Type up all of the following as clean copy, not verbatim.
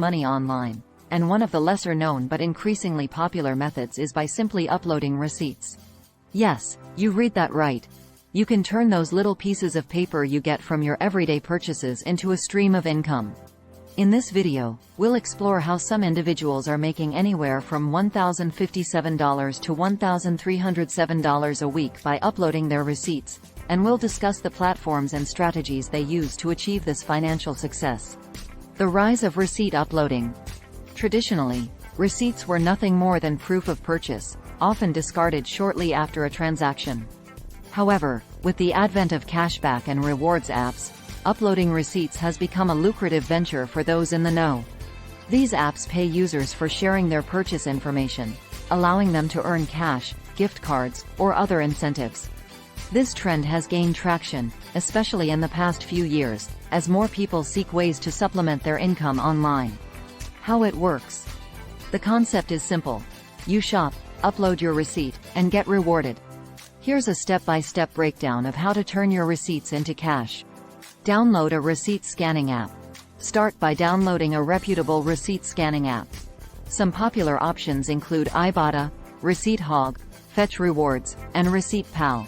money online. And one of the lesser known but increasingly popular methods is by simply uploading receipts. Yes, you read that right. You can turn those little pieces of paper you get from your everyday purchases into a stream of income. In this video, we'll explore how some individuals are making anywhere from $1,057 to $1,307 a week by uploading their receipts, and we'll discuss the platforms and strategies they use to achieve this financial success. The rise of receipt uploading. Traditionally, receipts were nothing more than proof of purchase, often discarded shortly after a transaction. However, with the advent of cashback and rewards apps, uploading receipts has become a lucrative venture for those in the know. These apps pay users for sharing their purchase information, allowing them to earn cash, gift cards, or other incentives. This trend has gained traction, especially in the past few years, as more people seek ways to supplement their income online. How it works. The concept is simple. You shop, upload your receipt, and get rewarded. Here's a step-by-step breakdown of how to turn your receipts into cash. Download a receipt scanning app. Start by downloading a reputable receipt scanning app. Some popular options include Ibotta, Receipt Hog, Fetch Rewards, and Receipt Pal.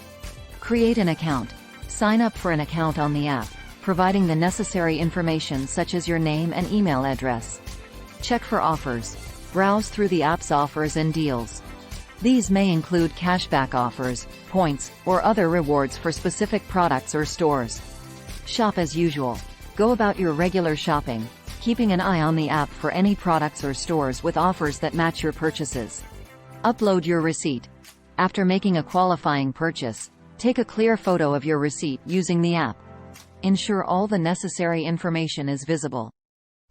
Create an account. Sign up for an account on the app, providing the necessary information such as your name and email address. Check for offers. Browse through the app's offers and deals. These may include cashback offers, points, or other rewards for specific products or stores. Shop as usual. Go about your regular shopping, keeping an eye on the app for any products or stores with offers that match your purchases. Upload your receipt. After making a qualifying purchase, take a clear photo of your receipt using the app. Ensure all the necessary information is visible.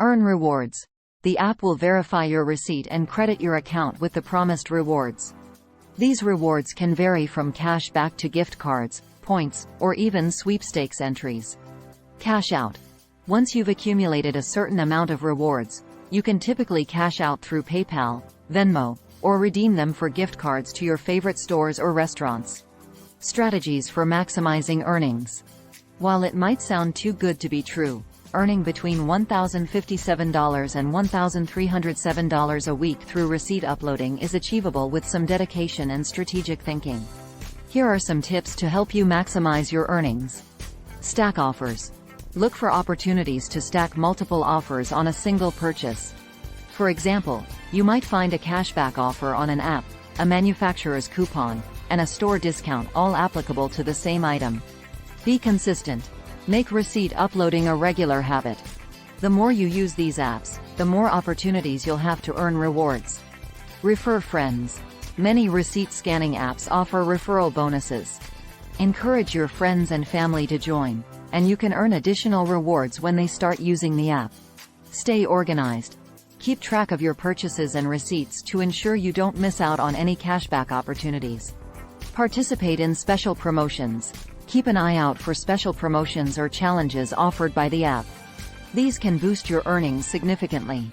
Earn rewards. The app will verify your receipt and credit your account with the promised rewards. These rewards can vary from cash back to gift cards, points, or even sweepstakes entries. Cash out. Once you've accumulated a certain amount of rewards, you can typically cash out through PayPal, Venmo, or redeem them for gift cards to your favorite stores or restaurants. Strategies for maximizing earnings. While it might sound too good to be true, earning between $1,057 and $1,307 a week through receipt uploading is achievable with some dedication and strategic thinking. Here are some tips to help you maximize your earnings. Stack offers. Look for opportunities to stack multiple offers on a single purchase. For example, you might find a cashback offer on an app, a manufacturer's coupon, and a store discount all applicable to the same item. Be consistent. Make receipt uploading a regular habit. The more you use these apps, the more opportunities you'll have to earn rewards. Refer friends. Many receipt scanning apps offer referral bonuses. Encourage your friends and family to join, and you can earn additional rewards when they start using the app. Stay organized. Keep track of your purchases and receipts to ensure you don't miss out on any cashback opportunities. Participate in special promotions. Keep an eye out for special promotions or challenges offered by the app. These can boost your earnings significantly.